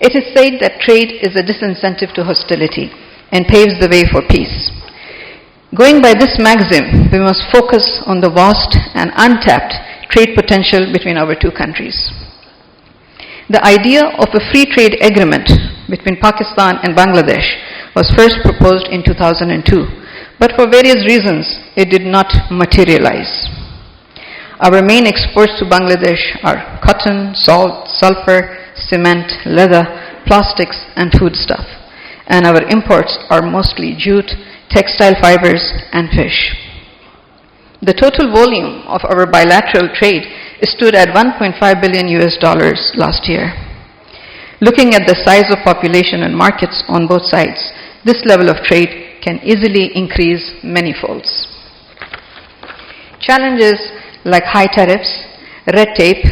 It is said that trade is a disincentive to hostility and paves the way for peace. Going by this maxim, we must focus on the vast and untapped trade potential between our two countries. The idea of a free trade agreement between Pakistan and Bangladesh was first proposed in 2002, but for various reasons it did not materialize. Our main exports to Bangladesh are cotton, salt, sulfur, cement, leather, plastics, and foodstuff, and our imports are mostly jute, textile fibers, and fish. The total volume of our bilateral trade stood at $1.5 billion last year. Looking at the size of population and markets on both sides, this level of trade can easily increase many-folds. Challenges like high tariffs, red tape,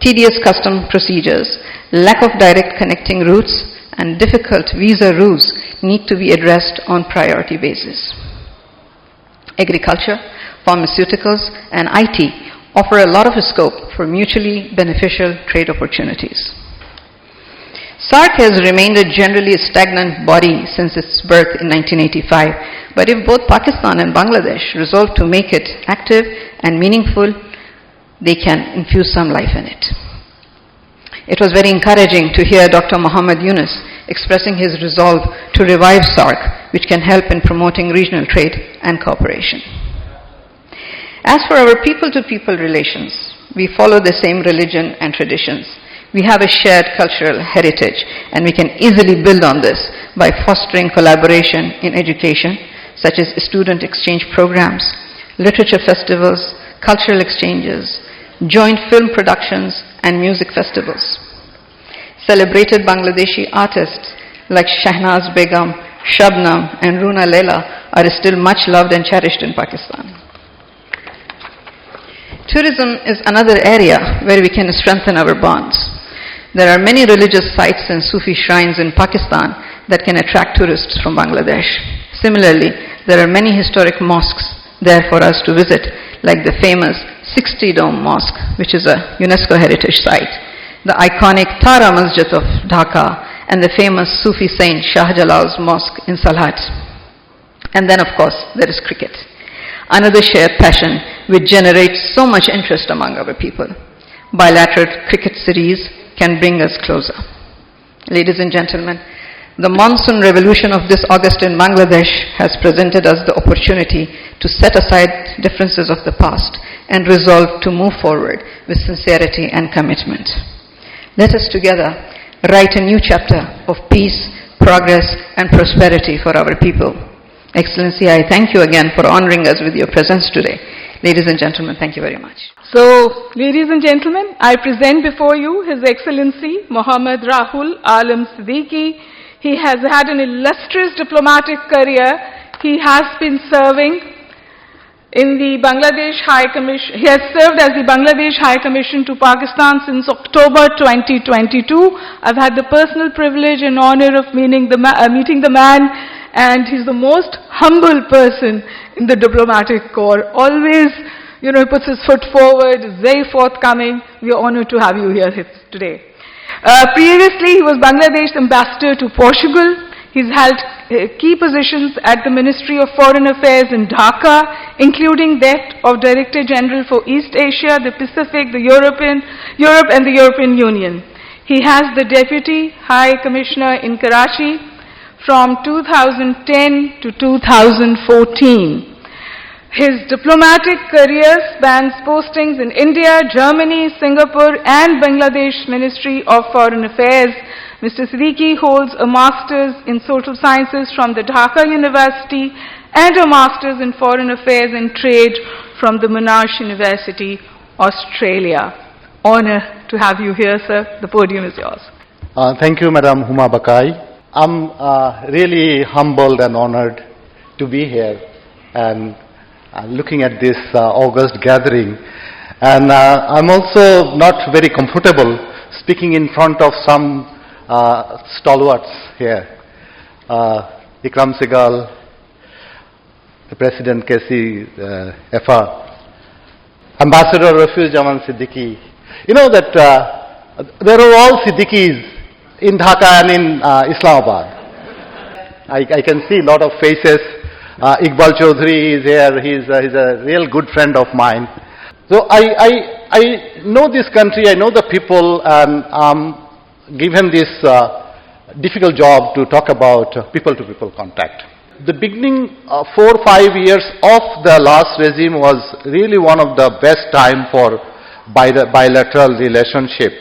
tedious custom procedures, lack of direct connecting routes, and difficult visa rules need to be addressed on priority basis. Agriculture, pharmaceuticals, and IT offer a lot of scope for mutually beneficial trade opportunities. SAARC has remained a generally stagnant body since its birth in 1985, but if both Pakistan and Bangladesh resolve to make it active and meaningful, they can infuse some life in it. It was very encouraging to hear Dr. Muhammad Yunus expressing his resolve to revive SAARC, which can help in promoting regional trade and cooperation. As for our people-to-people relations, we follow the same religion and traditions. We have a shared cultural heritage, and we can easily build on this by fostering collaboration in education, such as student exchange programs, literature festivals, cultural exchanges, joint film productions, and music festivals. Celebrated Bangladeshi artists like Shahnaz Begum, Shabnam, and Runa Leila are still much loved and cherished in Pakistan. Tourism is another area where we can strengthen our bonds. There are many religious sites and Sufi shrines in Pakistan that can attract tourists from Bangladesh. Similarly, there are many historic mosques there for us to visit, like the famous 60-dome mosque, which is a UNESCO heritage site, the iconic Tara Masjid of Dhaka, and the famous Sufi saint Shah Jalal's mosque in Salhat. And then, of course, there is cricket, another shared passion which generates so much interest among our people. Bilateral cricket series can bring us closer. Ladies and gentlemen, the monsoon revolution of this August in Bangladesh has presented us the opportunity to set aside differences of the past and resolve to move forward with sincerity and commitment. Let us together write a new chapter of peace, progress, and prosperity for our people. Excellency, I thank you again for honoring us with your presence today. Ladies and gentlemen, thank you very much. So, ladies and gentlemen, I present before you His Excellency Mohammad Rahul Alam Siddiqui. He has had an illustrious diplomatic career. He has been serving in the Bangladesh High Commission. He has served as the Bangladesh High Commission to Pakistan since October 2022. I've had the personal privilege and honor of meeting the man, and he's the most humble person in the diplomatic corps. Always, he puts his foot forward, is very forthcoming. We are honored to have you here today. Previously, he was Bangladesh ambassador to Portugal. He's held key positions at the Ministry of Foreign Affairs in Dhaka, including that of Director General for East Asia, the Pacific, Europe and the European Union. He has the Deputy High Commissioner in Karachi from 2010 to 2014. His diplomatic career spans postings in India, Germany, Singapore, and Bangladesh Ministry of Foreign Affairs. Mr. Siddiqui holds a Master's in Social Sciences from the Dhaka University and a Master's in Foreign Affairs and Trade from the Monash University, Australia. Honor to have you here, sir. The podium is yours. Thank you, Madam Huma Bakai. I'm really humbled and honored to be here and looking at this August gathering. And I'm also not very comfortable speaking in front of some stalwarts here. Ikram Segal, the President K.C. Effa, Ambassador Rafiul Jaman Siddiqui. You know that there are all Siddiquis in Dhaka and in Islamabad. I can see a lot of faces. Iqbal Chaudhary is here. He's a real good friend of mine. So I know this country, I know the people, and given this difficult job to talk about people-to-people contact. The beginning 4 or 5 years of the last regime was really one of the best time for bilateral relationship.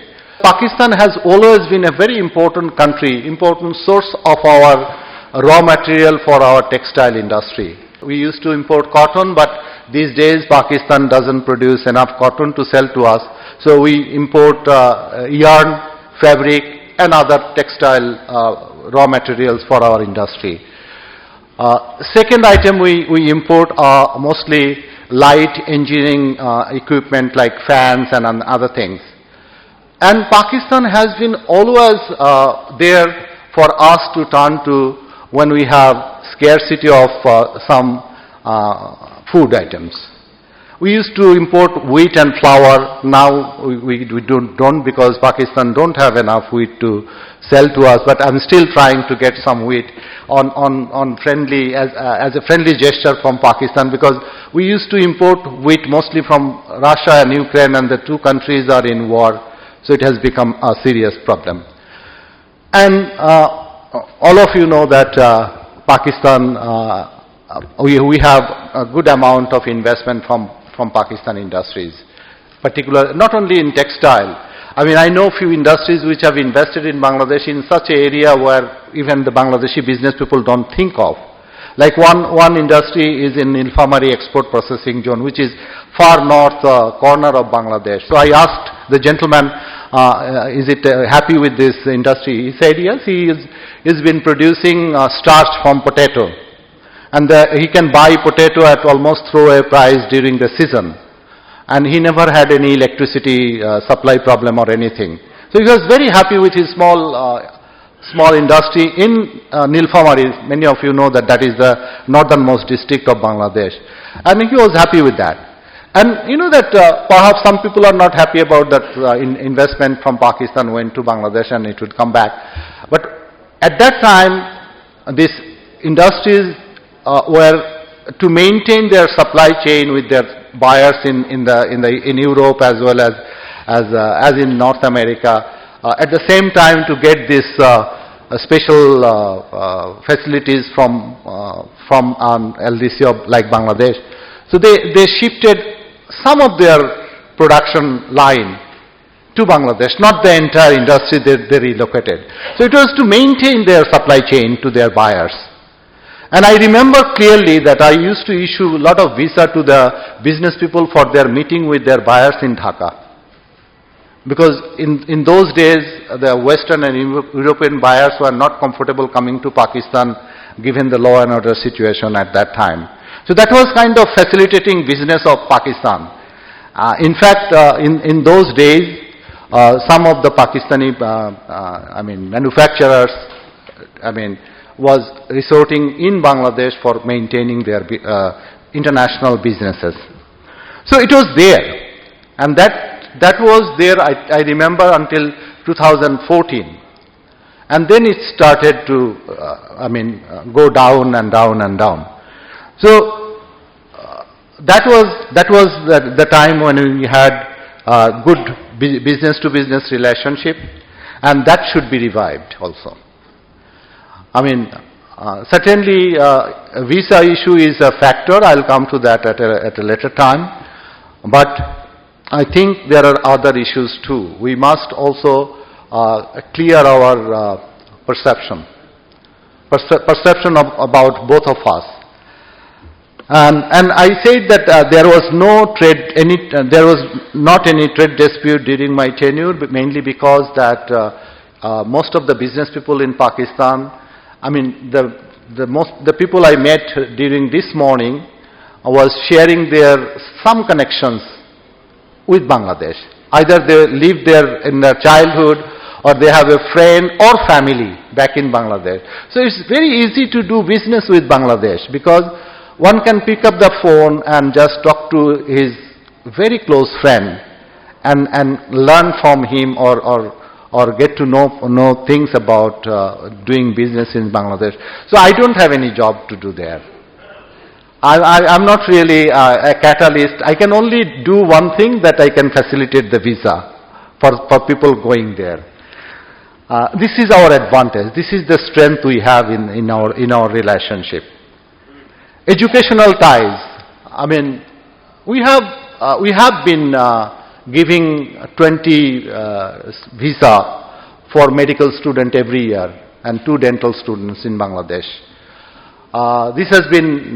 Pakistan has always been a very important country, important source of our raw material for our textile industry. We used to import cotton, but these days Pakistan doesn't produce enough cotton to sell to us. So we import yarn, fabric and other textile raw materials for our industry. Second item we import are mostly light engineering equipment like fans and other things. And Pakistan has been always there for us to turn to when we have scarcity of some food items. We used to import wheat and flour. Now we don't because Pakistan don't have enough wheat to sell to us. But I'm still trying to get some wheat on friendly as a friendly gesture from Pakistan, because we used to import wheat mostly from Russia and Ukraine, and the two countries are in war, so it has become a serious problem. And all of you know that Pakistan, we have a good amount of investment from Pakistan industries, particularly not only in textile. I mean, I know few industries which have invested in Bangladesh in such an area where even the Bangladeshi business people don't think of. Like one industry is in Nilphamari Export Processing Zone, which is far north corner of Bangladesh. So I asked the gentleman, is it happy with this industry? He said yes, he's been producing starch from potato. And he can buy potato at almost throwaway price during the season. And he never had any electricity supply problem or anything. So he was very happy with his small industry in Nilphamari. Many of you know that is the northernmost district of Bangladesh. And he was happy with that. And you know that perhaps some people are not happy about that investment from Pakistan went to Bangladesh and it would come back. But at that time, these industries were to maintain their supply chain with their buyers in Europe as well as in North America. At the same time, to get this special facilities from LDC like Bangladesh. So they shifted some of their production line to Bangladesh, not the entire industry they relocated. So it was to maintain their supply chain to their buyers. And I remember clearly that I used to issue a lot of visa to the business people for their meeting with their buyers in Dhaka. Because in those days, the Western and European buyers were not comfortable coming to Pakistan given the law and order situation at that time. So that was kind of facilitating business of Pakistan. In fact, in those days, some of the Pakistani manufacturers, was resorting in Bangladesh for maintaining their international businesses. So it was there. And that was there, I remember, until 2014. And then it started to, go down and down and down. So that was the time when we had good business-to-business relationship, and that should be revived also. Certainly visa issue is a factor. I'll come to that at a later time. But I think there are other issues too. We must also clear our perception about both of us. And I said that there was not any trade dispute during my tenure, but mainly because that most of the business people in Pakistan, the people I met during this morning was sharing some connections with Bangladesh. Either they lived there in their childhood, or they have a friend or family back in Bangladesh. So it's very easy to do business with Bangladesh, because one can pick up the phone and just talk to his very close friend and learn from him or or get to know things about doing business in Bangladesh. So I don't have any job to do there. I'm not really a catalyst. I can only do one thing, that I can facilitate the visa for people going there. This is our advantage. This is the strength we have in our relationship. Educational ties. I mean, we have been giving 20 visa for medical student every year and 2 dental students in Bangladesh. This has been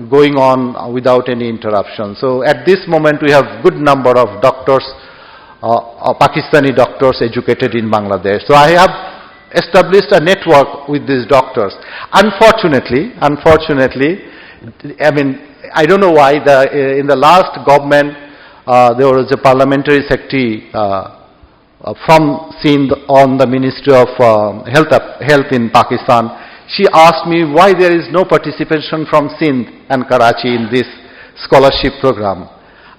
going on without any interruption. So at this moment we have good number of doctors, Pakistani doctors educated in Bangladesh. So I have established a network with these doctors. Unfortunately, I mean, I don't know why in the last government there was a parliamentary secretary from Sindh on the Ministry of Health in Pakistan. She asked me why there is no participation from Sindh and Karachi in this scholarship program.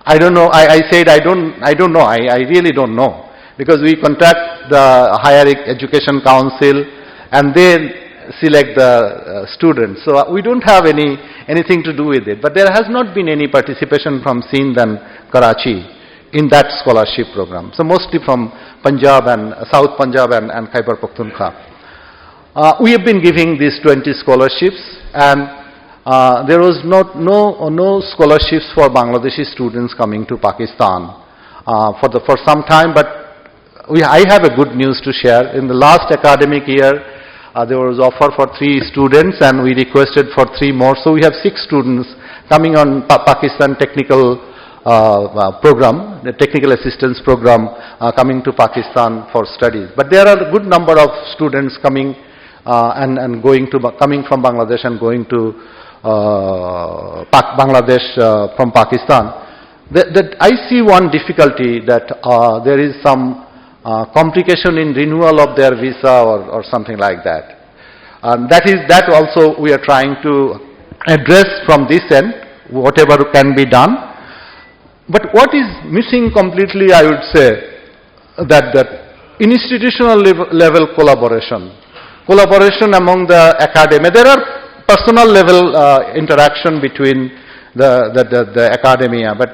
I don't know. I said I don't know. I really don't know, because we contact the Higher Education Council and they select the students. So we don't have anything to do with it. But there has not been any participation from Sindh and Karachi in that scholarship program. So mostly from Punjab and South Punjab and Khyber Pakhtunkhwa. We have been giving these 20 scholarships, and there was no scholarships for Bangladeshi students coming to Pakistan for some time. But I have a good news to share. In the last academic year, there was offer for 3 students, and we requested for 3 more. So we have 6 students coming on Pakistan technical program, the technical assistance program, coming to Pakistan for studies. But there are a good number of students coming and coming from Bangladesh and going to Bangladesh from Pakistan. That I see one difficulty, that there is some complication in renewal of their visa or something like that. That also we are trying to address from this end, whatever can be done. But what is missing completely, I would say, that institutional level collaboration among the academy. There are personal level interaction between the academia, but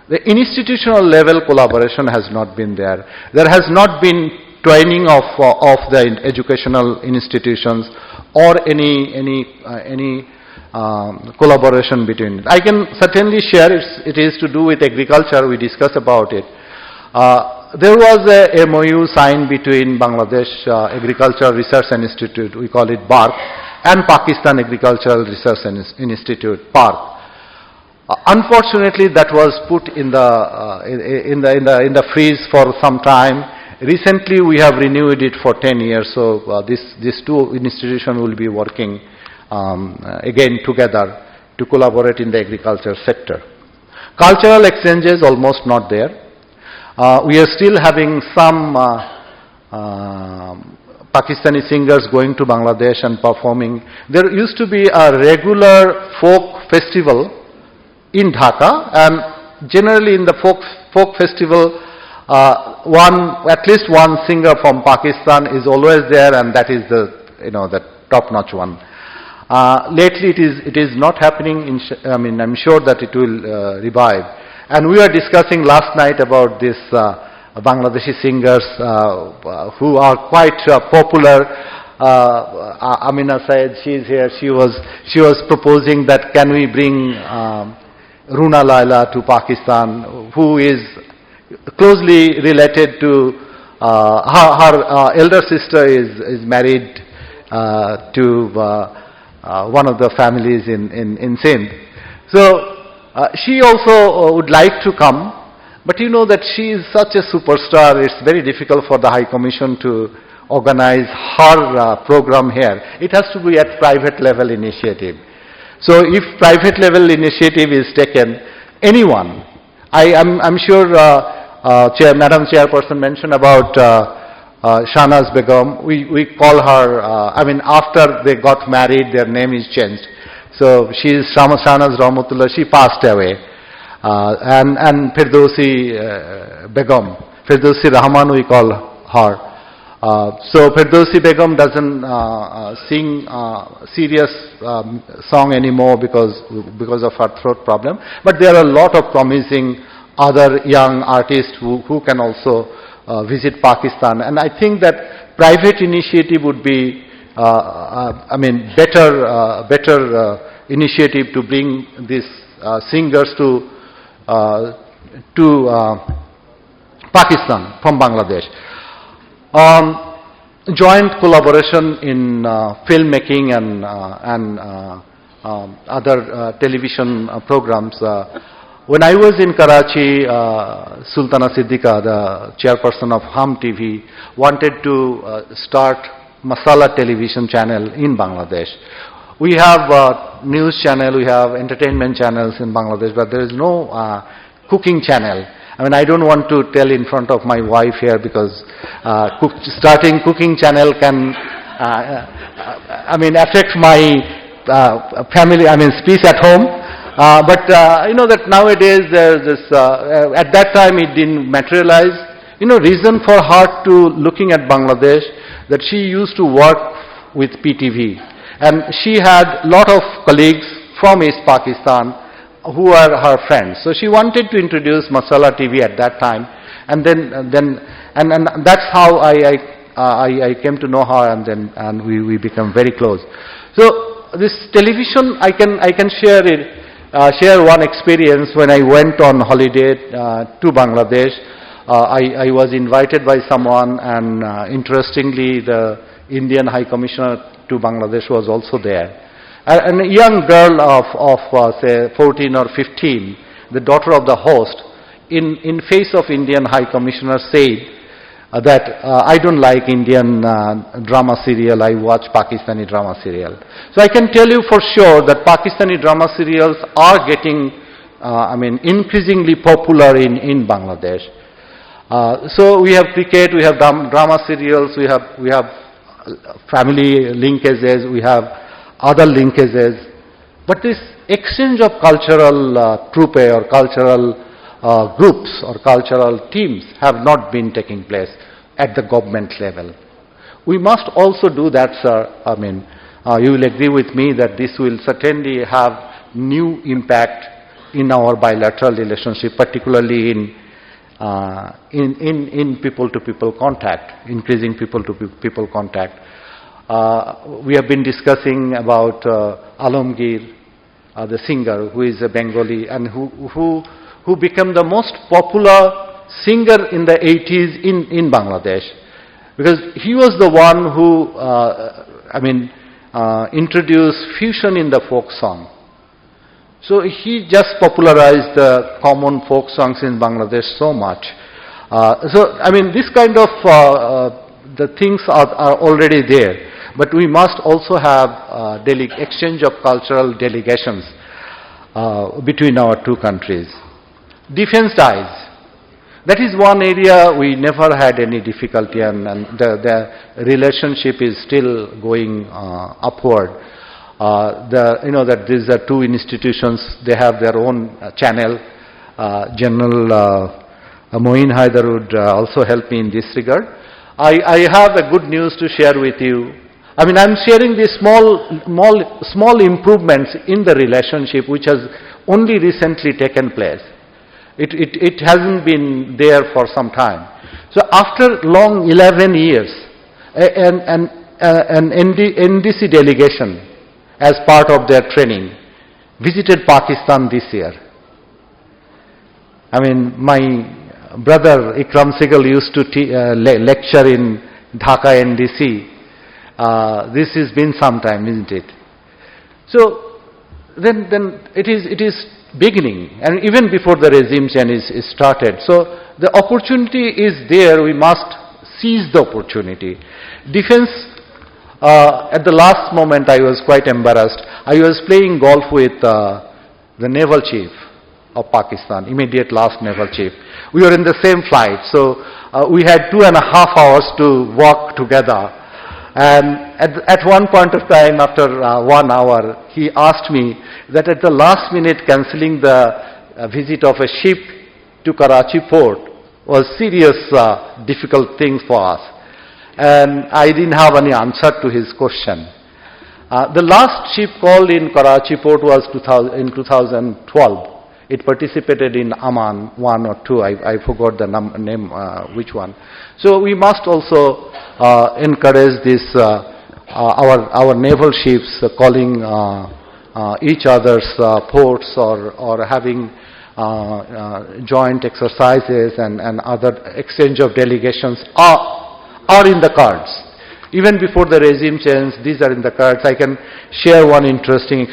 the institutional level collaboration has not been there. There has not been training of the educational institutions or any collaboration between. I can certainly share it is to do with agriculture. We discuss about it. There was a MOU signed between Bangladesh Agricultural Research Institute, we call it BARC, and Pakistan Agricultural Research Institute, PARC. Unfortunately, that was put in the freeze for some time. Recently, we have renewed it for 10 years. So these 2 institutions will be working again together to collaborate in the agriculture sector. Cultural exchanges almost not there. We are still having some Pakistani singers going to Bangladesh and performing. There used to be a regular folk festival in Dhaka, and generally in the folk festival, at least one singer from Pakistan is always there, and that is the top-notch one. Lately, it is not happening. I'm sure that it will revive. And we were discussing last night about this Bangladeshi singers who are quite popular. Amina Syed, she is here. She was proposing that can we bring Runa Laila to Pakistan, who is closely related to her elder sister is married to one of the families in Sindh. So she also would like to come, but you know that she is such a superstar. It's very difficult for the High Commission to organize her program here. It has to be at private level initiative. So if private level initiative is taken, anyone, I'm sure Madam Chairperson mentioned about Shahnaz Begum. We call her, after they got married, their name is changed. So she is Shahnaz Rahmatullah. She passed away. And Firdausi Begum, Firdausi Rahman we call her. So Firdausi Begum doesn't sing serious song anymore because of her throat problem. But there are a lot of promising other young artists who can also visit Pakistan. And I think that private initiative would be, better initiative to bring these singers to Pakistan from Bangladesh. Joint collaboration in filmmaking and other television programs. When I was in Karachi, Sultana Siddiqa, the chairperson of Hum TV, wanted to start Masala television channel in Bangladesh. We have news channel, we have entertainment channels in Bangladesh, but there is no cooking channel. I mean, I don't want to tell in front of my wife here because starting cooking channel can, affect my family, space at home. But you know that nowadays there's this, at that time it didn't materialize. Reason for her to looking at Bangladesh, that she used to work with PTV. And she had a lot of colleagues from East Pakistan who are her friends. So she wanted to introduce Masala TV at that time. And then that's how I came to know her, and we became very close. So this television, I can share it. Share one experience when I went on holiday to Bangladesh. I was invited by someone, and interestingly, the Indian High Commissioner to Bangladesh was also there. And a young girl of say 14 or 15, the daughter of the host, in face of Indian High Commissioner said that I don't like Indian drama serial, I watch Pakistani drama serial. So I can tell you for sure that Pakistani drama serials are getting, increasingly popular in Bangladesh. So we have cricket, we have drama serials, we have family linkages, we have other linkages. But this exchange of cultural troupe or cultural groups or cultural teams have not been taking place at the government level. We must also do that, sir. You will agree with me that this will certainly have new impact in our bilateral relationship, particularly in people-to-people contact, increasing people-to-people contact. We have been discussing about Alamgir, the singer who is a Bengali and who became the most popular singer in the 80s in Bangladesh, because he was the one who introduced fusion in the folk song. So he just popularized the common folk songs in Bangladesh so much. This kind of the things are already there, but we must also have exchange of cultural delegations between our two countries. Defense ties. That is one area we never had any difficulty, and the relationship is still going upward. That these are two institutions, they have their own channel. General Moin Haidar would also help me in this regard. I have a good news to share with you. I'm sharing these small improvements in the relationship which has only recently taken place. It hasn't been there for some time. So after long 11 years, an NDC delegation, as part of their training, visited Pakistan this year. My brother Ikram Segal used to lecture in Dhaka NDC. This has been some time, isn't it? So then it is beginning, and even before the regime change is started. So the opportunity is there, we must seize the opportunity. Defense, at the last moment I was quite embarrassed. I was playing golf with the naval chief of Pakistan, immediate last naval chief. We were in the same flight, so we had 2.5 hours to walk together. And at one point of time, after 1 hour, he asked me that at the last minute cancelling the visit of a ship to Karachi port was serious, difficult thing for us. And I didn't have any answer to his question. The last ship called in Karachi port was in 2012. It participated in Aman 1 or 2, I forgot the name, which one. So we must also encourage this, our naval ships calling each other's ports or having joint exercises and other exchange of delegations are in the cards. Even before the regime change, these are in the cards. I can share one interesting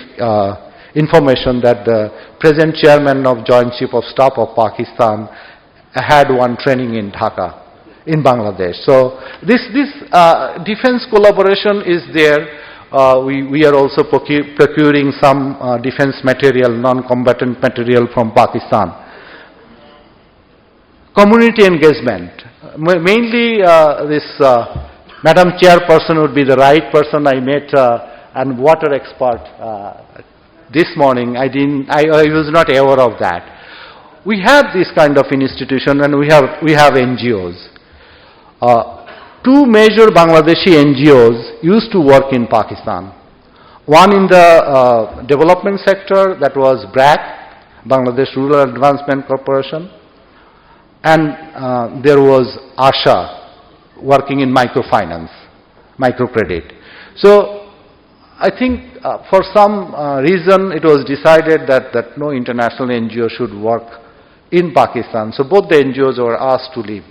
information that the present chairman of Joint Chief of Staff of Pakistan had one training in Dhaka, in Bangladesh. So this defense collaboration is there. We are also procuring some defense material, non-combatant material from Pakistan. Community engagement. Mainly this Madam Chairperson would be the right person. I met and water expert this morning. I was not aware of that. We have this kind of institution, and we have NGOs. Two major Bangladeshi NGOs used to work in Pakistan. One in the development sector, that was BRAC, Bangladesh Rural Advancement Corporation, and there was ASHA, working in microfinance, microcredit. So I think for some reason it was decided that no international NGO should work in Pakistan. So both the NGOs were asked to leave.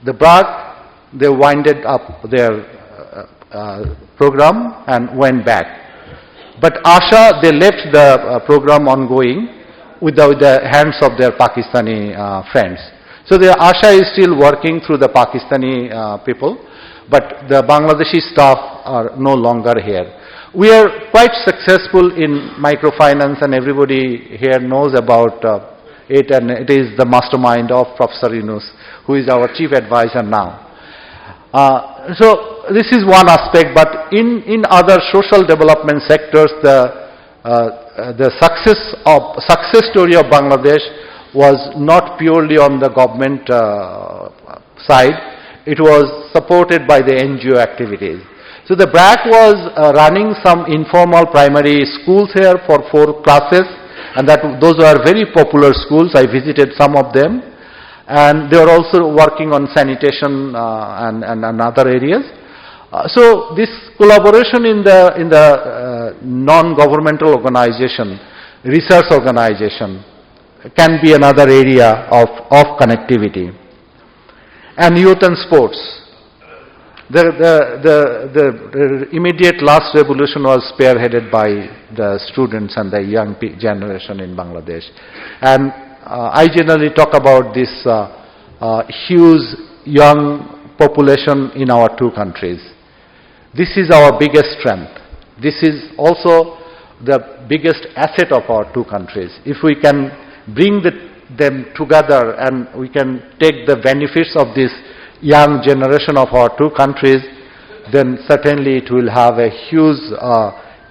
The BRAC, they winded up their program and went back. But ASHA, they left the program ongoing without the hands of their Pakistani friends. So the ASHA is still working through the Pakistani people, but the Bangladeshi staff are no longer here. We are quite successful in microfinance, and everybody here knows about it, and it is the mastermind of Professor Yunus, who is our chief advisor now. So this is one aspect, but in other social development sectors, the success story of Bangladesh was not purely on the government side. It was supported by the NGO activities. So the BRAC was running some informal primary schools here for 4 classes, and those were very popular schools. I visited some of them, and they were also working on sanitation and other areas. So this collaboration in the non-governmental organization, research organization, can be another area of connectivity. And youth and sports. The immediate last revolution was spearheaded by the students and the young generation in Bangladesh. And I generally talk about this huge young population in our 2 countries. This is our biggest strength. This is also the biggest asset of our 2 countries. If we can bring them together and we can take the benefits of this young generation of our 2 countries, then certainly it will have a huge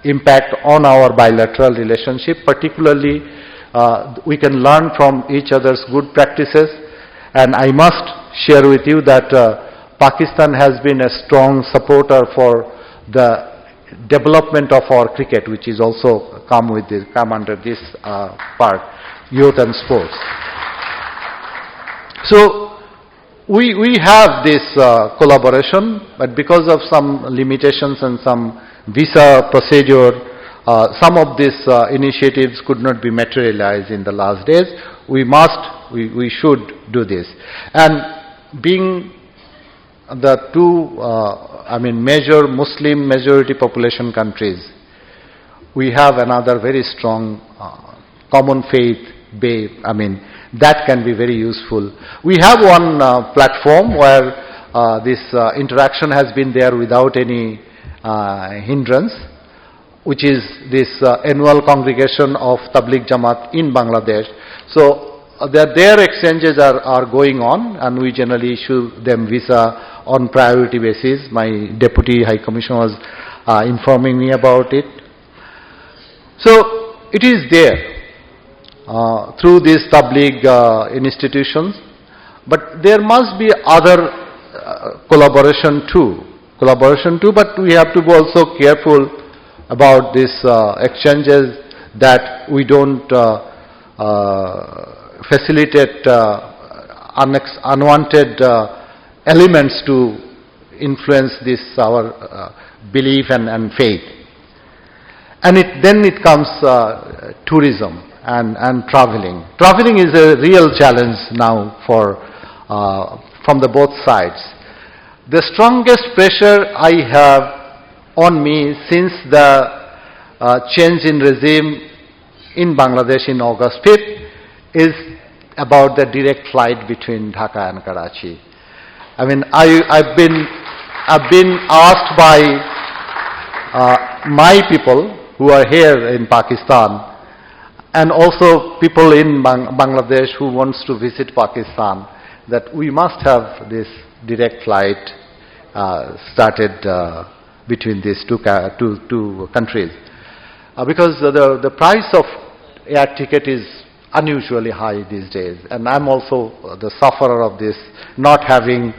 impact on our bilateral relationship. Particularly, we can learn from each other's good practices, and I must share with you that Pakistan has been a strong supporter for the development of our cricket, which is also come under this part, youth and sports. So we have this collaboration, but because of some limitations and some visa procedure, some of these initiatives could not be materialized in the last days. We should do this. And being the 2, major Muslim majority population countries, we have another very strong common faith base. That can be very useful. We have one platform where this interaction has been there without any hindrance, which is this annual congregation of Tabligh Jamaat in Bangladesh. So their exchanges are going on, and we generally issue them visa on priority basis. My Deputy High Commissioner was informing me about it. So it is there through these Tabligh institutions. But there must be other collaboration too, but we have to be also careful about these exchanges, that we don't facilitate unwanted elements to influence this our belief and faith. And then it comes tourism and traveling. Traveling is a real challenge now for from the both sides. The strongest pressure I have on me since the change in regime in Bangladesh in August 5th is about the direct flight between Dhaka and Karachi. I mean, I've been asked by my people who are here in Pakistan, and also people in Bangladesh who wants to visit Pakistan, that we must have this direct flight started between these two countries, because the price of air ticket is unusually high these days, and I'm also the sufferer of this, not having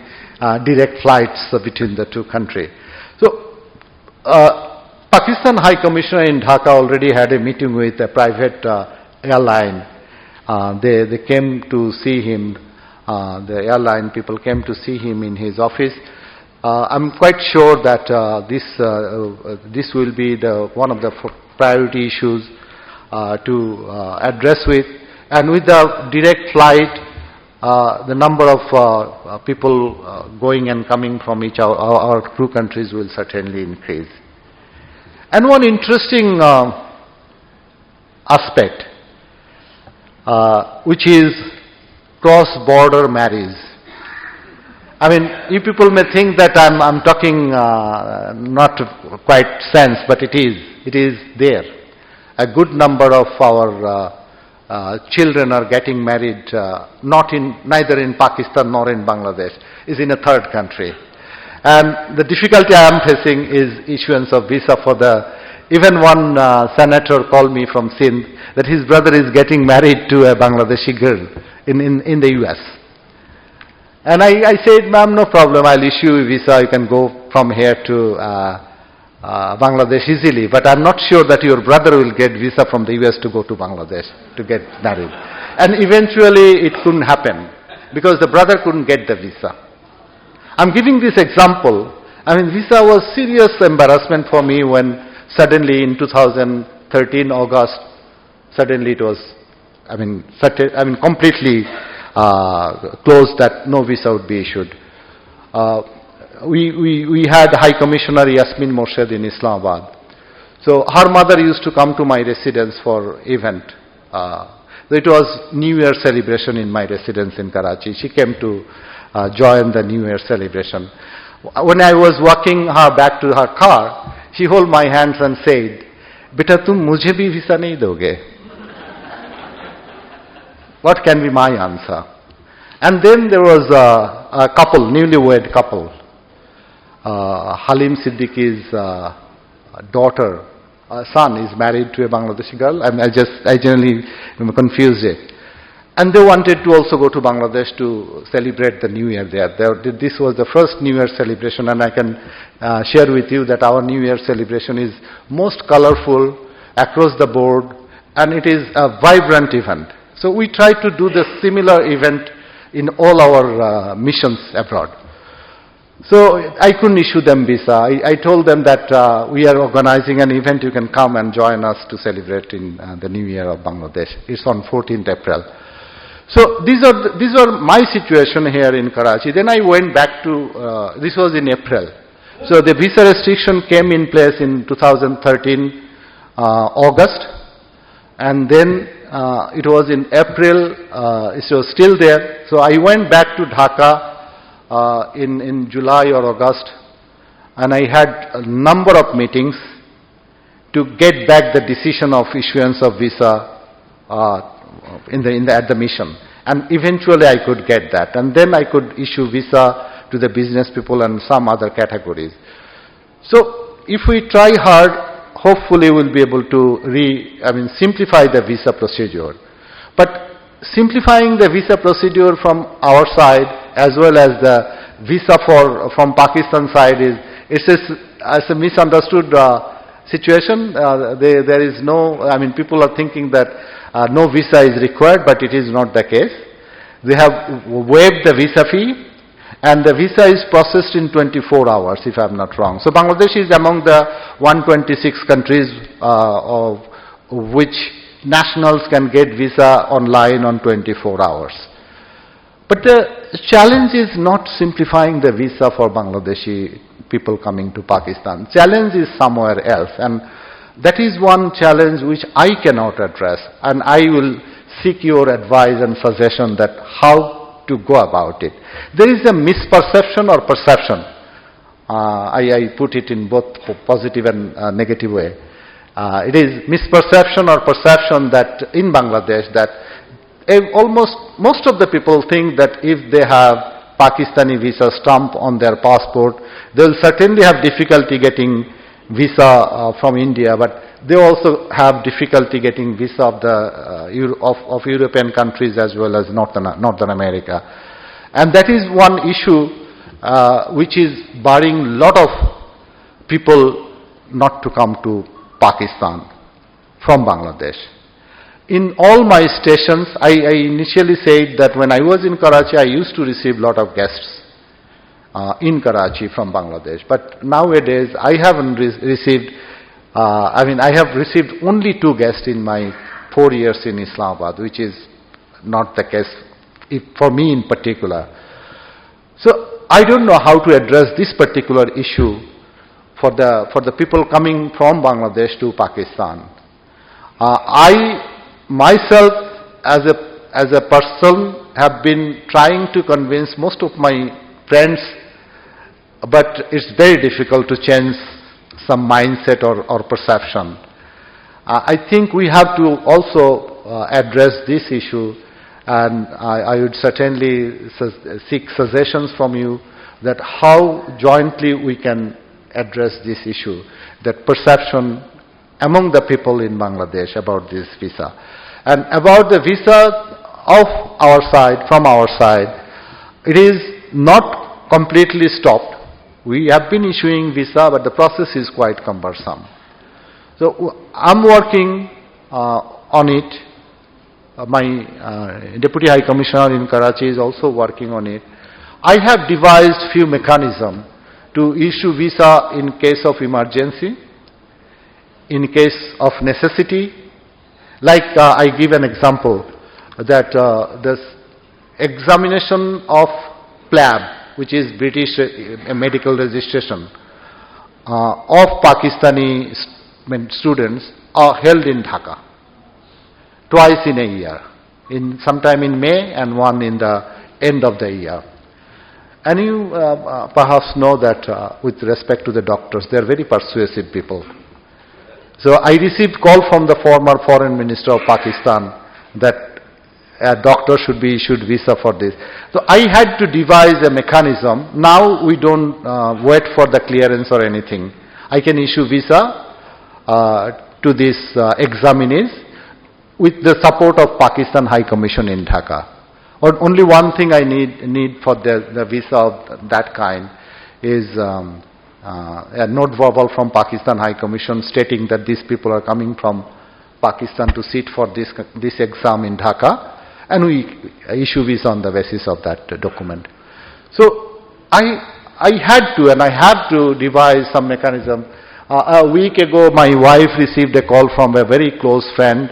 direct flights between the two countries. So Pakistan High Commissioner in Dhaka already had a meeting with a private airline. They came to see him, the airline people came to see him in his office. I'm quite sure that this will be one of the priority issues to address with. And with the direct flight, the number of people going and coming from each our two countries will certainly increase. And one interesting aspect, which is cross-border marriage. I mean, you people may think that I'm talking not quite sense, but it is there. A good number of our children are getting married neither in Pakistan nor in Bangladesh, is in a third country. And the difficulty I am facing is issuance of visa for even one senator called me from Sindh that his brother is getting married to a Bangladeshi girl in the US. And I said, ma'am, no problem, I'll issue a visa, you can go from here to Bangladesh easily, but I'm not sure that your brother will get visa from the US to go to Bangladesh to get married. And eventually it couldn't happen because the brother couldn't get the visa. I'm giving this example. I mean, visa was serious embarrassment for me when suddenly in 2013 August, suddenly it was, completely closed that no visa would be issued. We had High Commissioner Yasmin Morshed in Islamabad. So her mother used to come to my residence for event. It was New Year celebration in my residence in Karachi. She came to join the New Year celebration. When I was walking her back to her car, she held my hands and said, "Beta, tum mujhe bhi visa nahi doge?" What can be my answer? And then there was a couple, newlywed couple. Halim Siddiqui's son is married to a Bangladeshi girl. I generally confused it. And they wanted to also go to Bangladesh to celebrate the New Year there. This was the first New Year celebration, and I can share with you that our New Year celebration is most colorful across the board, and it is a vibrant event. So we try to do the similar event in all our missions abroad. So I couldn't issue them visa. I told them that we are organizing an event, you can come and join us to celebrate in the New Year of Bangladesh. It's on 14th April. So these are my situation here in Karachi. Then I went back to, this was in April. So the visa restriction came in place in 2013 August, and then it was in April, it was still there. So I went back to Dhaka in July or August, and I had a number of meetings to get back the decision of issuance of visa at the mission. And eventually I could get that. And then I could issue visa to the business people and some other categories. So if we try hard, hopefully we'll be able to simplify the visa procedure. But simplifying the visa procedure from our side as well as the visa from Pakistan side it's a misunderstood situation. There is no, I mean, people are thinking that no visa is required, but it is not the case. They have waived the visa fee, and the visa is processed in 24 hours, if I'm not wrong. So Bangladesh is among the 126 countries of which nationals can get visa online on 24 hours. But the challenge is not simplifying the visa for Bangladeshi people coming to Pakistan. Challenge is somewhere else, and that is one challenge which I cannot address, and I will seek your advice and suggestion that how to go about it. There is a misperception or perception. I put it in both positive and negative way. It is misperception or perception that in Bangladesh that most of the people think that if they have Pakistani visa stamp on their passport, they will certainly have difficulty getting visa from India, but they also have difficulty getting visa of the European countries as well as Northern America. And that is one issue which is barring a lot of people not to come to Pakistan from Bangladesh. In all my stations, I initially said that when I was in Karachi, I used to receive a lot of guests in Karachi from Bangladesh. But nowadays, I haven't received, I have received only 2 guests in my 4 years in Islamabad, which is not the case for me in particular. So I don't know how to address this particular issue for the people coming from Bangladesh to Pakistan. I myself as a person have been trying to convince most of my friends, but it's very difficult to change some mindset or perception. I think we have to also address this issue, and I would certainly seek suggestions from you that how jointly we can address this issue, that perception among the people in Bangladesh about this visa. And about the visa of our side, from our side, it is not completely stopped. We have been issuing visa, but the process is quite cumbersome. So I'm working on it. My Deputy High Commissioner in Karachi is also working on it. I have devised few mechanisms to issue visa in case of emergency, in case of necessity. Like I give an example that this examination of PLAB, which is British medical registration, of Pakistani students are held in Dhaka twice in a year, sometime in May and one in the end of the year. And you perhaps know that with respect to the doctors, they are very persuasive people. So I received call from the former Foreign Minister of Pakistan that a doctor should be issued visa for this. So I had to devise a mechanism. Now we don't wait for the clearance or anything. I can issue visa to these examinees with the support of Pakistan High Commission in Dhaka. Or only one thing I need for the visa of that kind is a note verbal from Pakistan High Commission stating that these people are coming from Pakistan to sit for this exam in Dhaka, and we issue visa on the basis of that document. So I had to, and I have to devise some mechanism. A week ago, my wife received a call from a very close friend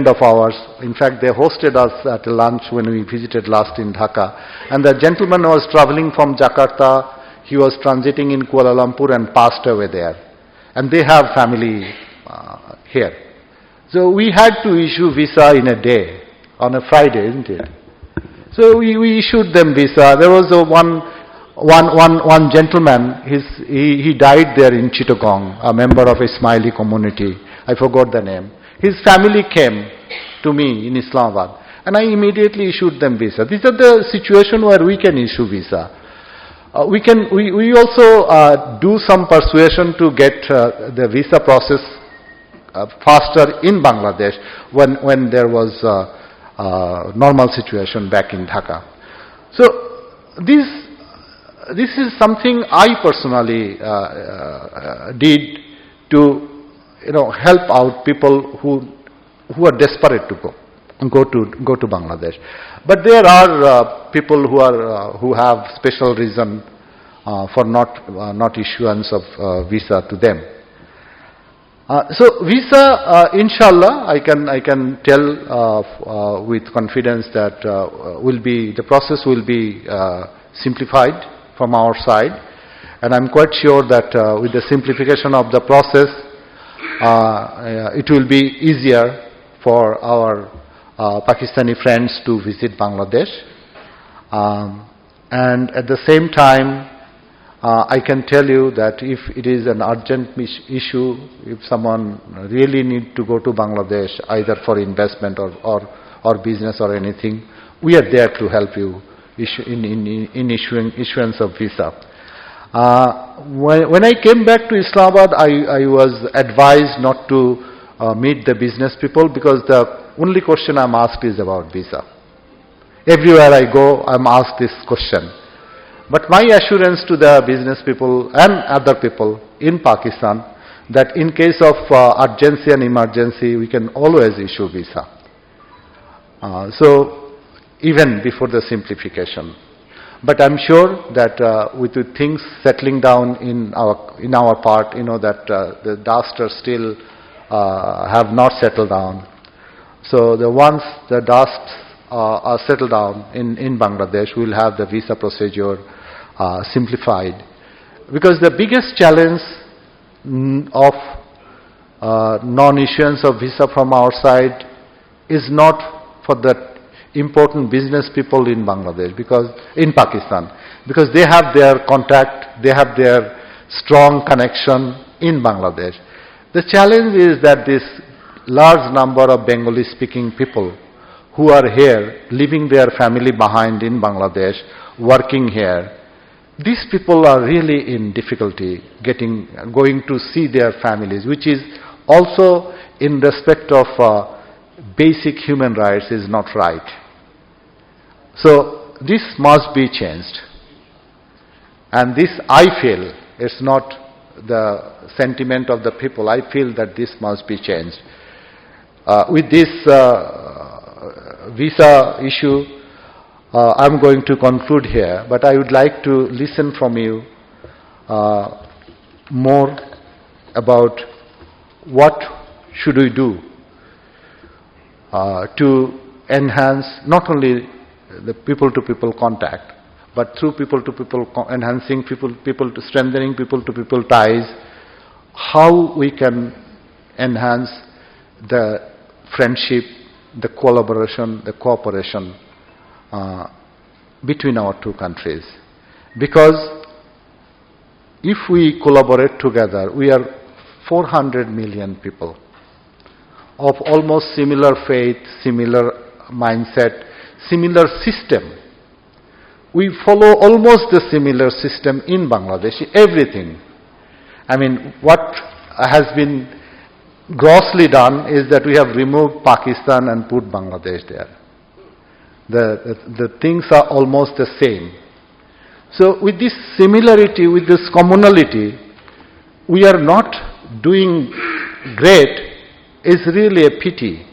of ours. In fact, they hosted us at a lunch when we visited last in Dhaka. And the gentleman was traveling from Jakarta. He was transiting in Kuala Lumpur and passed away there. And they have family here. So we had to issue visa in a day, on a Friday, isn't it? So we issued them visa. There was one gentleman, he died there in Chittagong, a member of a Ismaili community. I forgot the name. His family came to me in Islamabad, and I immediately issued them visa. These are the situation where we can issue visa. We also do some persuasion to get the visa process faster in Bangladesh when there was normal situation back in Dhaka. So this is something I personally did to help out people who are desperate to go to Bangladesh. But there are people who have special reason for not issuance of visa to them. So visa, inshallah, I can tell with confidence that the process will be simplified from our side, and I'm quite sure that with the simplification of the process, it will be easier for our Pakistani friends to visit Bangladesh. And at the same time, I can tell you that if it is an urgent issue, if someone really need to go to Bangladesh, either for investment or business or anything, we are there to help you in issuance of visa. When I came back to Islamabad, I was advised not to meet the business people, because the only question I'm asked is about visa. Everywhere I go, I'm asked this question. But my assurance to the business people and other people in Pakistan, that in case of urgency and emergency, we can always issue visa. So even before the simplification. But I'm sure that with the things settling down in our part, that the dust are still have not settled down. So once the dust are settled down in Bangladesh, we'll have the visa procedure simplified. Because the biggest challenge of non-issuance of visa from our side is not for the important business people in Bangladesh, in Pakistan, because they have their contact, they have their strong connection in Bangladesh. The challenge is that this large number of Bengali speaking people who are here, leaving their family behind in Bangladesh, working here, these people are really in difficulty going to see their families, which is also in respect of basic human rights is not right. So this must be changed. And this, I feel, is not the sentiment of the people. I feel that this must be changed. With this visa issue, I'm going to conclude here, but I would like to listen from you more about what should we do to enhance not only the people-to-people contact, but through people-to-people enhancing strengthening people-to-people ties, how we can enhance the friendship, the collaboration, the cooperation between our two countries. Because if we collaborate together, we are 400 million people of almost similar faith, similar mindset, similar system. We follow almost the similar system in Bangladesh, everything. I mean, what has been grossly done is that we have removed Pakistan and put Bangladesh there. The things are almost the same. So with this similarity, with this commonality, we are not doing great, is really a pity.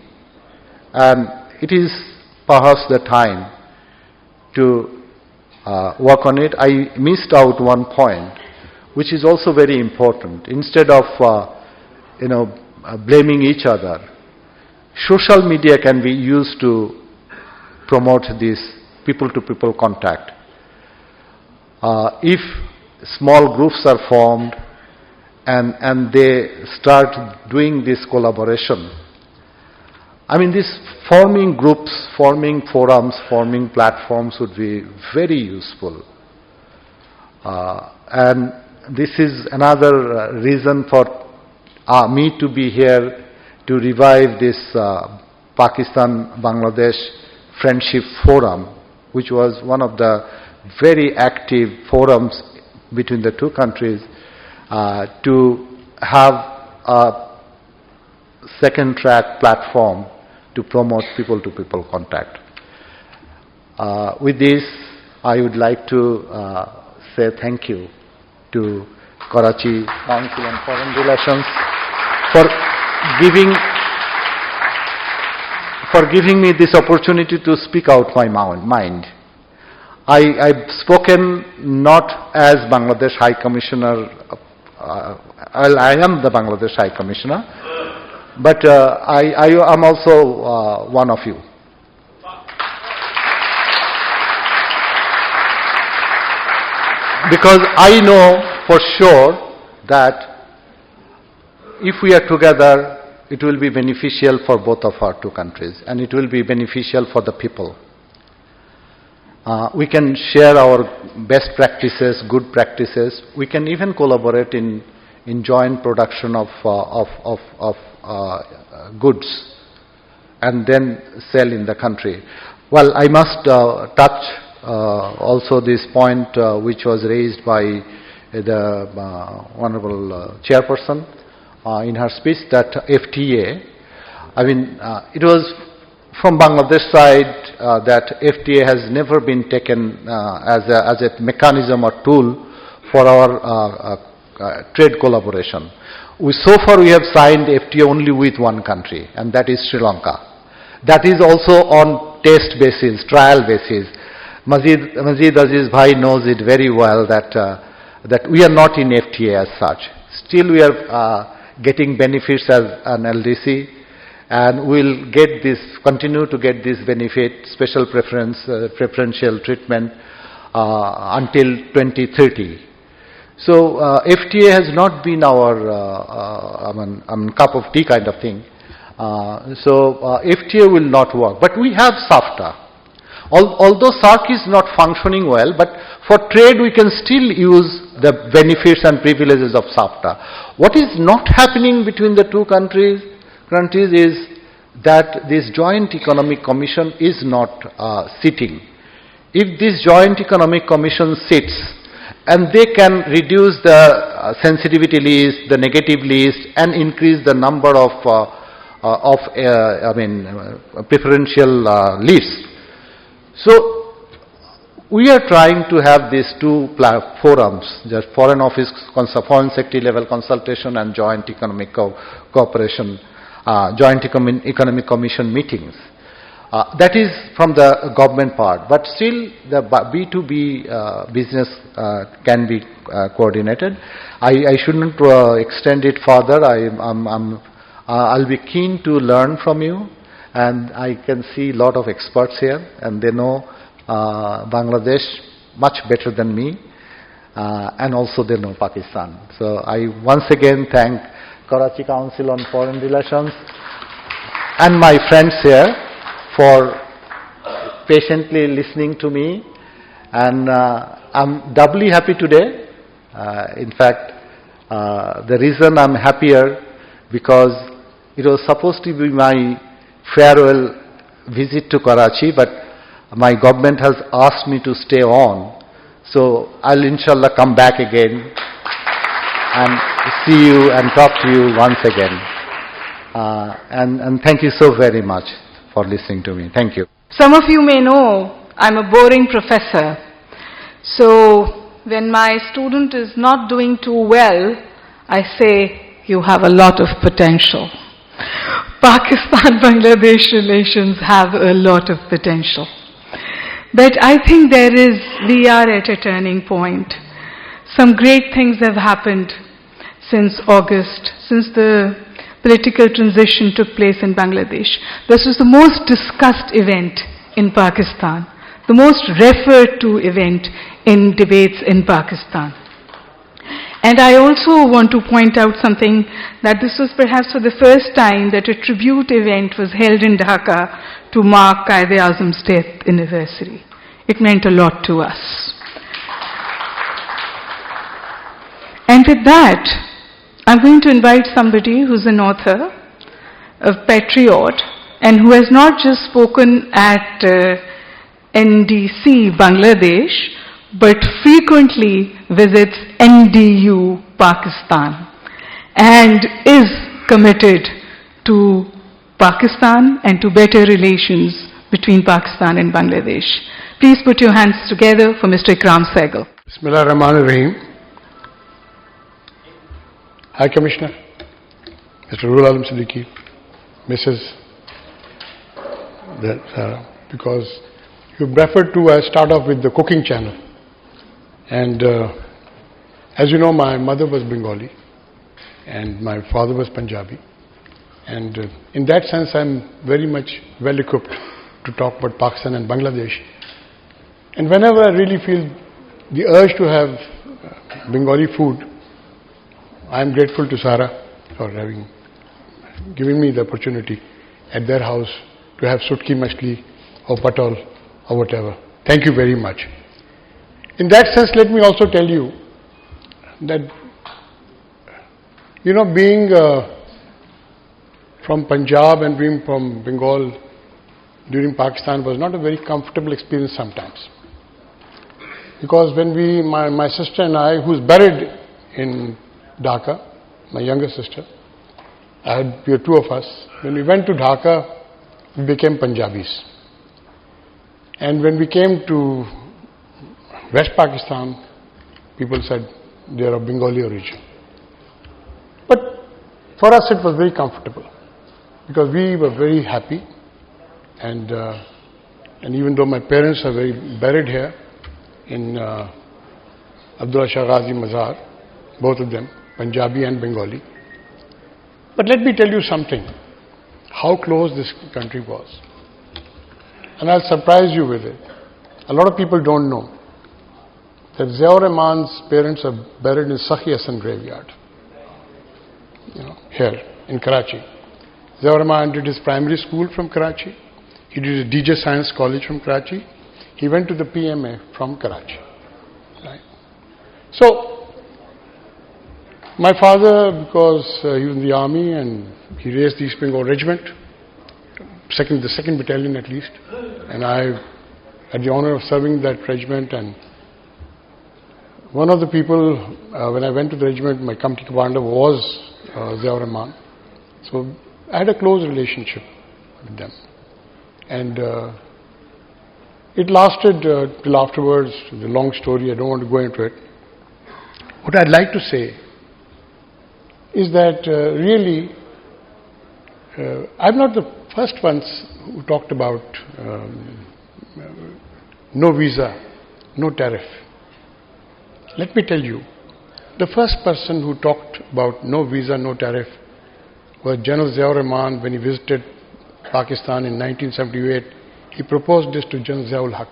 And it is perhaps the time to work on it. I missed out one point, which is also very important. Instead of blaming each other, social media can be used to promote this people-to-people contact. If small groups are formed and they start doing this collaboration, I mean, this forming groups, forming forums, forming platforms would be very useful. And this is another reason for me to be here, to revive this Pakistan-Bangladesh Friendship Forum, which was one of the very active forums between the two countries, to have a second track platform to promote people-to-people contact. With this, I would like to say thank you to Karachi Council on Foreign Relations for giving me this opportunity to speak out my mind. I've spoken not as Bangladesh High Commissioner, I am the Bangladesh High Commissioner, but I am also one of you. Because I know for sure that if we are together, it will be beneficial for both of our two countries, and it will be beneficial for the people. We can share our best practices, good practices. We can even collaborate in joint production of goods and then sell in the country. Well, I must touch also this point which was raised by the Honorable Chairperson in her speech, that FTA, I mean, it was from Bangladesh side that FTA has never been taken as a mechanism or tool for our trade collaboration. So far we have signed FTA only with one country, and that is Sri Lanka. That is also on test basis, trial basis. Mazid Aziz Bhai knows it very well that we are not in FTA as such. Still we are getting benefits as an LDC, and we'll continue to get this benefit, special preferential treatment until 2030. So FTA has not been our cup of tea kind of thing. So FTA will not work. But we have SAFTA. Although SAARC is not functioning well, but for trade we can still use the benefits and privileges of SAFTA. What is not happening between the two countries is that this Joint Economic Commission is not sitting. If this Joint Economic Commission sits, and they can reduce the sensitivity list, the negative list, and increase the number of preferential lists. So we are trying to have these two forums, just Foreign Secretary level consultation and Joint Economic Cooperation, Joint Economic Commission meetings. That is from the government part, but still the B2B business can be coordinated. I shouldn't extend it further. I'll be keen to learn from you, and I can see a lot of experts here, and they know Bangladesh much better than me, and also they know Pakistan. So I once again thank Karachi Council on Foreign Relations and my friends here for patiently listening to me, and I'm doubly happy today. In fact, the reason I'm happier, because it was supposed to be my farewell visit to Karachi, but my government has asked me to stay on, so I'll inshallah come back again and see you and talk to you once again. And thank you so very much for listening to me. Thank you. Some of you may know I'm a boring professor. So when my student is not doing too well, I say, you have a lot of potential. Pakistan-Bangladesh relations have a lot of potential. But I think we are at a turning point. Some great things have happened since August, since the political transition took place in Bangladesh. This was the most discussed event in Pakistan, the most referred to event in debates in Pakistan. And I also want to point out something, that this was perhaps for the first time that a tribute event was held in Dhaka to mark Quaid-e-Azam's death anniversary. It meant a lot to us. And with that, I'm going to invite somebody who's an author, a patriot, and who has not just spoken at NDC Bangladesh, but frequently visits NDU Pakistan and is committed to Pakistan and to better relations between Pakistan and Bangladesh. Please put your hands together for Mr. Ikram Sehgal. Bismillah ar-Rahman ar-Rahim. High Commissioner, Mr. Rahul Alam Siddiqui, Mrs. Sarah, because you preferred to start off with the cooking channel. And as you know, my mother was Bengali and my father was Punjabi. And in that sense, I'm very much well equipped to talk about Pakistan and Bangladesh. And whenever I really feel the urge to have Bengali food, I'm grateful to Sarah for having given me the opportunity at their house to have sutki machli or patol or whatever. Thank you very much. In that sense, let me also tell you that, being from Punjab and being from Bengal during Pakistan was not a very comfortable experience sometimes. Because when my sister and I, who's buried in Dhaka, my younger sister, we were two of us. When we went to Dhaka, we became Punjabis. And when we came to West Pakistan, people said they are of Bengali origin. But for us it was very comfortable because we were very happy, and even though my parents are buried here in Abdullah Shah Ghazi Mazar, both of them, Punjabi and Bengali. But let me tell you something, how close this country was. And I'll surprise you with it. A lot of people don't know that Ziaur Rahman's parents are buried in Sakhi Hassan graveyard, here in Karachi. Ziaur Rahman did his primary school from Karachi. He did his DJ Science College from Karachi. He went to the PMA from Karachi. Right? So, my father, because he was in the army and he raised the East Bengal Regiment, the 2nd Battalion at least, and I had the honor of serving that regiment. And one of the people, when I went to the regiment, my company commander was Ziaur Rahman. So I had a close relationship with them. And it lasted till afterwards. It's a long story, I don't want to go into it. What I'd like to say is that really, I'm not the first ones who talked about no visa, no tariff. Let me tell you, the first person who talked about no visa, no tariff was General Ziaur Rahman when he visited Pakistan in 1978. He proposed this to General Ziaul Haq.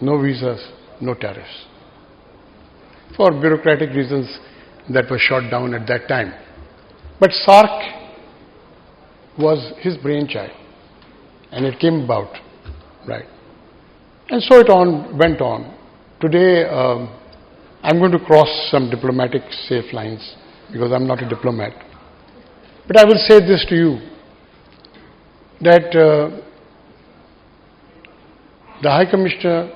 No visas, no tariffs. For bureaucratic reasons, that was shot down at that time. But SAARC was his brainchild, and it came about, right? And so it went on. Today, I'm going to cross some diplomatic safe lines because I'm not a diplomat. But I will say this to you, that the High Commissioner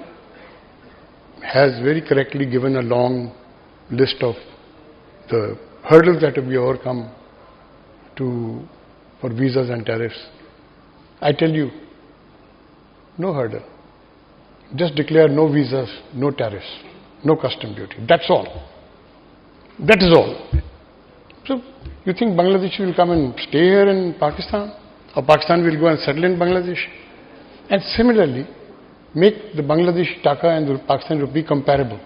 has very correctly given a long list of the hurdles that have been overcome for visas and tariffs. I tell you, no hurdle. Just declare no visas, no tariffs, no custom duty. That's all. That is all. So, you think Bangladesh will come and stay here in Pakistan? Or Pakistan will go and settle in Bangladesh? And similarly, make the Bangladeshi taka and the Pakistani rupee comparable.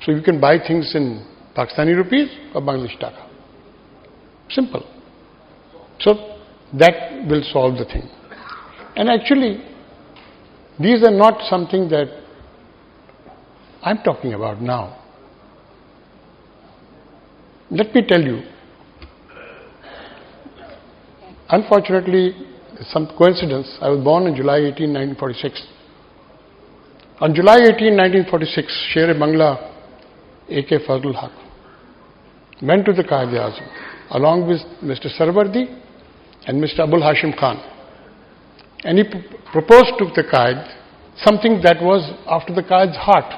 So you can buy things in Pakistani rupees or Bangladeshi taka. Simple. So that will solve the thing. And actually, these are not something that I'm talking about now. Let me tell you, unfortunately, some coincidence, I was born on July 18, 1946. On July 18, 1946, Sher-e-Bangla A.K. Fazlul Haq went to the Quaid-e-Azam along with Mr. Sarwardi and Mr. Abul Hashim Khan. And he proposed to the Quaid something that was after the Quaid's heart.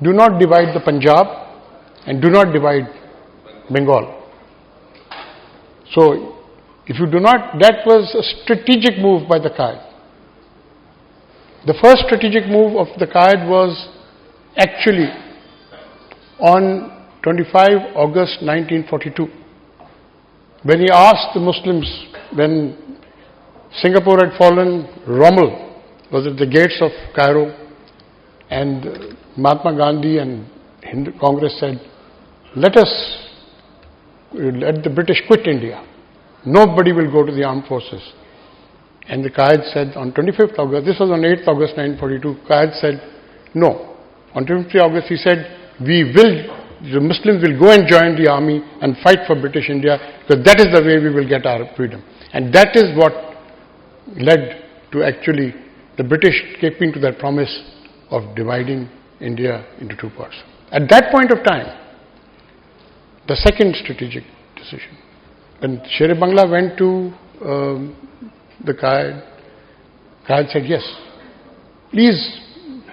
Do not divide the Punjab and do not divide Bengal. So If you do not, that was a strategic move by the Qaeda. The first strategic move of the Qaeda was actually on 25 August 1942, when he asked the Muslims, when Singapore had fallen, Rommel was at the gates of Cairo, and Mahatma Gandhi and Hindu Congress said, let the British quit India. Nobody will go to the armed forces. And the Qaeda said on 25th August, this was on 8th August 1942, Qaeda said no. On 25th August he said, the Muslims will go and join the army and fight for British India, because that is the way we will get our freedom. And that is what led to actually the British keeping to that promise of dividing India into two parts. At that point of time, the second strategic decision, when Sher Bangla went to the Qaeda said, yes, please,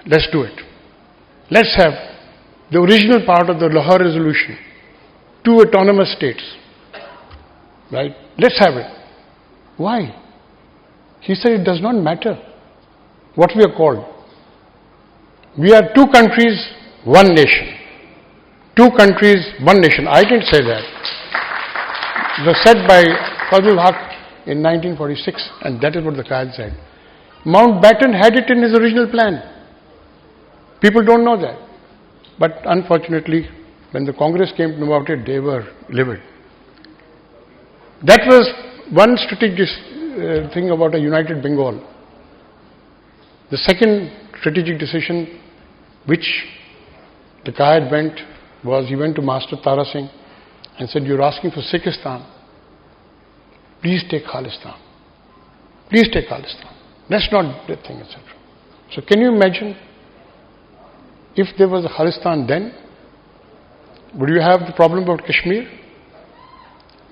let's do it. Let's have the original part of the Lahore resolution, 2 autonomous states, right? Let's have it. Why? He said, it does not matter what we are called. We are 2 countries, 1 nation. 2 countries, 1 nation. I didn't say that. It was said by Fazlul Haq in 1946, and that is what the Qaeda said. Mountbatten had it in his original plan. People don't know that. But unfortunately, when the Congress came to know about it, they were livid. That was one strategic thing about a united Bengal. The second strategic decision which the Qaeda went was, he went to Master Tara Singh and said, you're asking for Sikhistan. Please take Khalistan. Please take Khalistan. That's not the thing, etc. So can you imagine, if there was a Khalistan then, would you have the problem about Kashmir?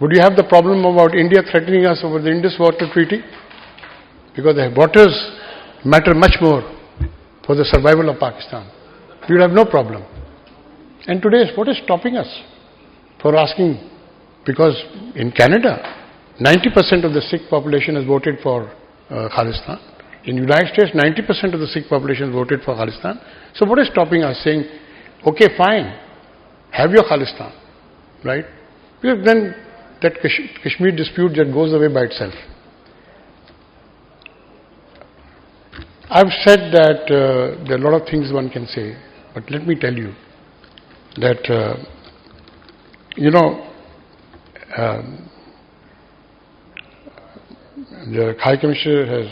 Would you have the problem about India threatening us over the Indus Water Treaty? Because the waters matter much more for the survival of Pakistan. We would have no problem. And today, what is stopping us for asking? Because in Canada, 90% of the Sikh population has voted for Khalistan. In the United States, 90% of the Sikh population voted for Khalistan. So what is stopping us saying, okay, fine, have your Khalistan, right? Because then that Kashmir dispute that goes away by itself. I've said that there are a lot of things one can say, but let me tell you that, the High Commissioner has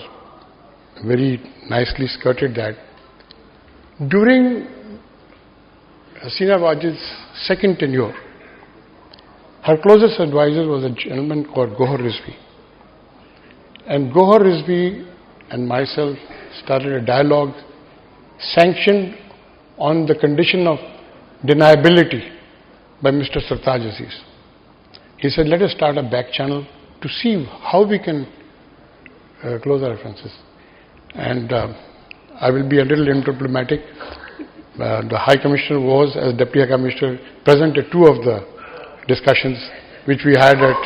very nicely skirted that. During Hasina Wajid's second tenure, her closest advisor was a gentleman called Gohar Rizvi. And Gohar Rizvi and myself started a dialogue sanctioned on the condition of deniability by Mr. Sartaj Aziz. He said, let us start a back channel to see how we can close our references. And I will be a little undiplomatic. The High Commissioner was, as Deputy High Commissioner, present at 2 of the discussions which we had at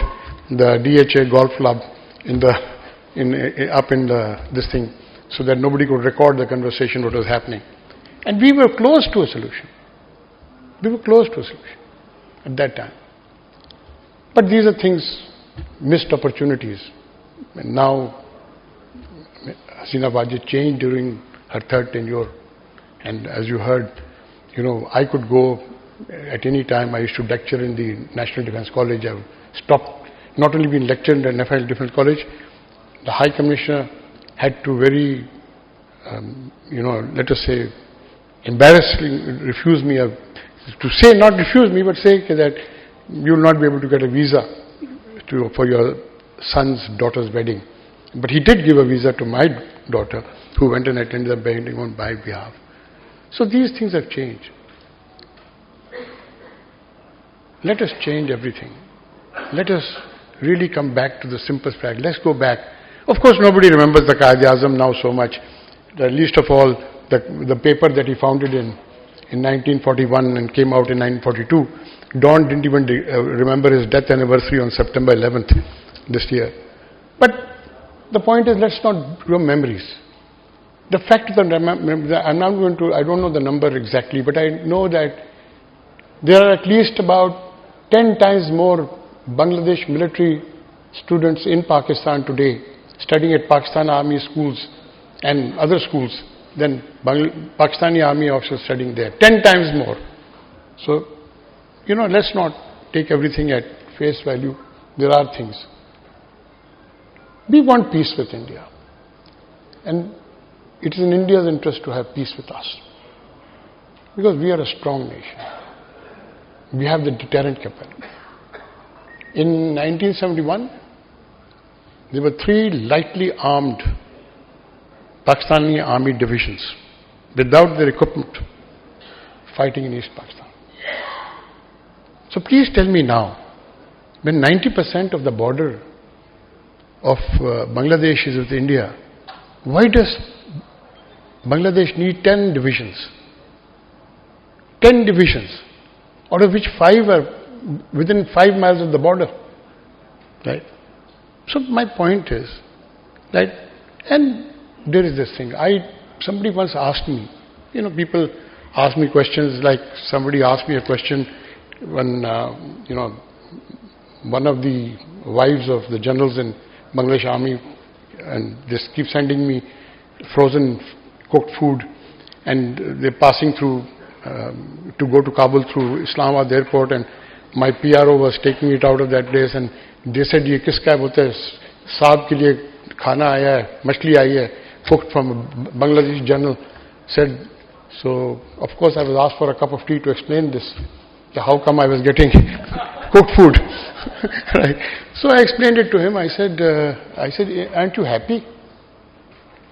the DHA Golf Club this thing, so that nobody could record the conversation what was happening. And we were close to a solution. We were close to a solution at that time. But these are things, missed opportunities. And now Hasina Wajid changed during her third tenure. And as you heard, I could go at any time. I used to lecture in the National Defence College. I stopped, not only being lectured in the National Defence College, the High Commissioner had to very, let us say, embarrassingly refuse me, to say, not refuse me, but say that you will not be able to get a visa for your son's daughter's wedding. But he did give a visa to my daughter, who went and attended the wedding on my behalf. So these things have changed. Let us change everything. Let us really come back to the simplest fact. Let's go back. Of course, nobody remembers the Quaid-e-Azam now so much. Least of all, the paper that he founded in 1941 and came out in 1942. Don didn't even remember his death anniversary on September 11th. this year. But the point is, let's not draw memories. The fact that I'm not going to, I don't know the number exactly, but I know that there are at least about 10 times more Bangladesh military students in Pakistan today studying at Pakistan Army schools and other schools than Pakistani Army officers studying there. 10 times more. So, let's not take everything at face value. There are things. We want peace with India. And it is in India's interest to have peace with us. Because we are a strong nation. We have the deterrent capacity. In 1971, there were 3 lightly armed Pakistani army divisions without their equipment fighting in East Pakistan. So please tell me now, when 90% of the border of Bangladesh is with India, why does Bangladesh need 10 divisions? 10 divisions, out of which 5 are within 5 miles of the border. Right? So my point is, right, and there is this thing. Somebody once asked me, people ask me questions like somebody asked me a question when, one of the wives of the generals in Bangladesh Army, and they keep sending me frozen cooked food, and they're passing through to go to Kabul through Islamabad airport, and my PRO was taking it out of that place, and they said, "Ye kiska hai?" bolte saab ke liye khana aaya hai, machli aayi hai, cooked from a Bangladeshi general. Said, so of course I was asked for a cup of tea to explain this, how come I was getting cooked food. Right? So I explained it to him. I said, aren't you happy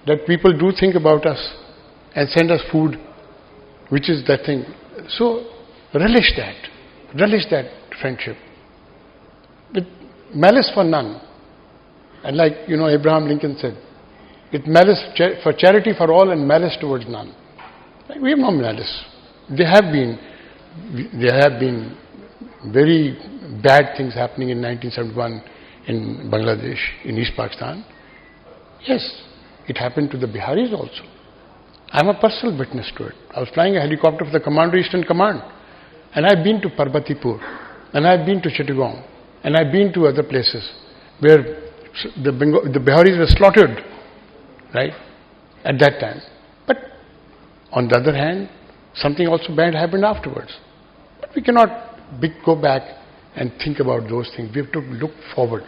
that people do think about us and send us food, which is that thing? So relish that friendship with malice for none. And like Abraham Lincoln said, with malice for charity for all and malice towards none. Right? We have no malice. There have been very bad things happening in 1971 in Bangladesh, in East Pakistan. Yes, it happened to the Biharis also. I am a personal witness to it. I was flying a helicopter for the Commander Eastern Command, and I've been to Parbatipur, and I've been to Chittagong, and I've been to other places where the Biharis were slaughtered, right, at that time. But on the other hand, something also bad happened afterwards. But we cannot go back and think about those things. We have to look forward,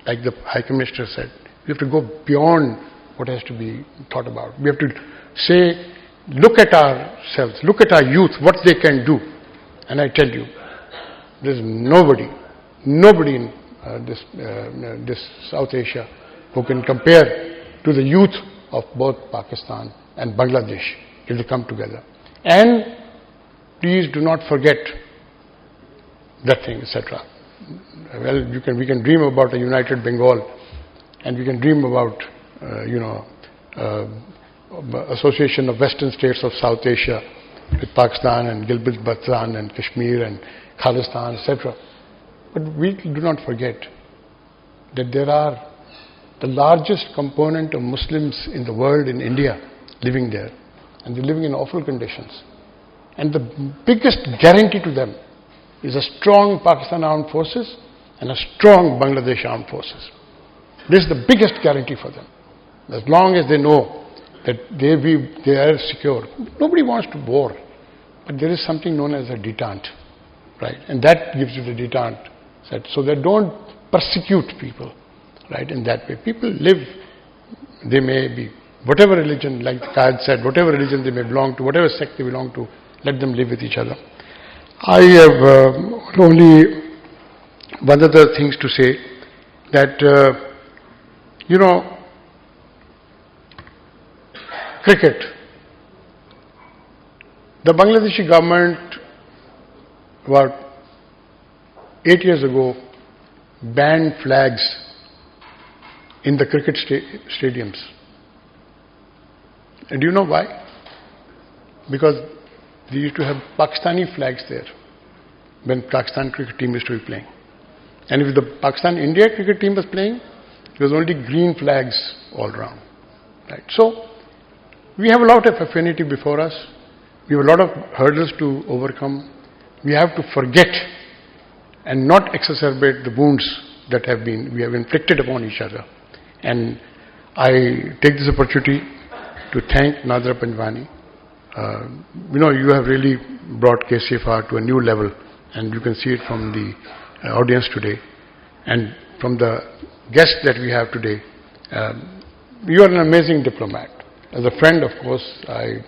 like the High Commissioner said. We have to go beyond what has to be thought about. We have to say, look at ourselves, look at our youth, what they can do. And I tell you, there is nobody in this South Asia who can compare to the youth of both Pakistan and Bangladesh if they come together. And please do not forget that thing, etc. Well, we can dream about a united Bengal, and we can dream about association of Western states of South Asia with Pakistan and Gilgit-Baltistan and Kashmir and Khalistan, etc. But we do not forget that there are the largest component of Muslims in the world in India living there, and they're living in awful conditions. And the biggest guarantee to them is a strong Pakistan Armed Forces and a strong Bangladesh Armed Forces. This is the biggest guarantee for them. As long as they know that they are secure. Nobody wants to war, but there is something known as a deterrent, right? And that gives you the deterrent, so they don't persecute people, right? In that way, people live. They may be whatever religion, like Qaid said, whatever religion they may belong to, whatever sect they belong to, let them live with each other. I have only one other things to say, that cricket. The Bangladeshi government about 8 years ago banned flags in the cricket stadiums. And do you know why? Because they used to have Pakistani flags there when Pakistan cricket team used to be playing. And if the Pakistan-India cricket team was playing, there was only green flags all around. Right? So, we have a lot of affinity before us. We have a lot of hurdles to overcome. We have to forget and not exacerbate the wounds that we have inflicted upon each other. And I take this opportunity to thank Nadra Panjwani. You have really brought KCFR to a new level, and you can see it from the audience today. And from the guests that we have today, you are an amazing diplomat. As a friend, of course, I'm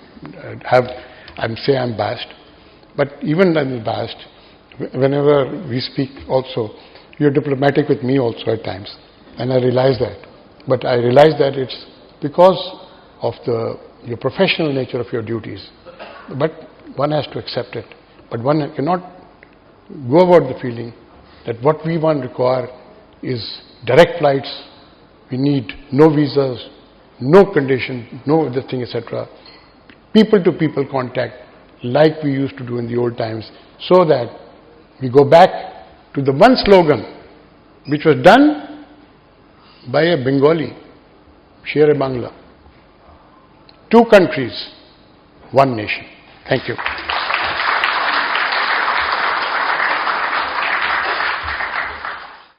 biased. But even I'm biased, whenever we speak also, you're diplomatic with me also at times. And I realize that. But I realize that it's because of your professional nature of your duties. But one has to accept it. But one cannot go about the feeling that what we require is direct flights. We need no visas, no condition, no other thing, etc. People-to-people contact like we used to do in the old times, so that we go back to the one slogan which was done by a Bengali, Sher-e-Bangla. 2 countries, 1 nation. Thank you.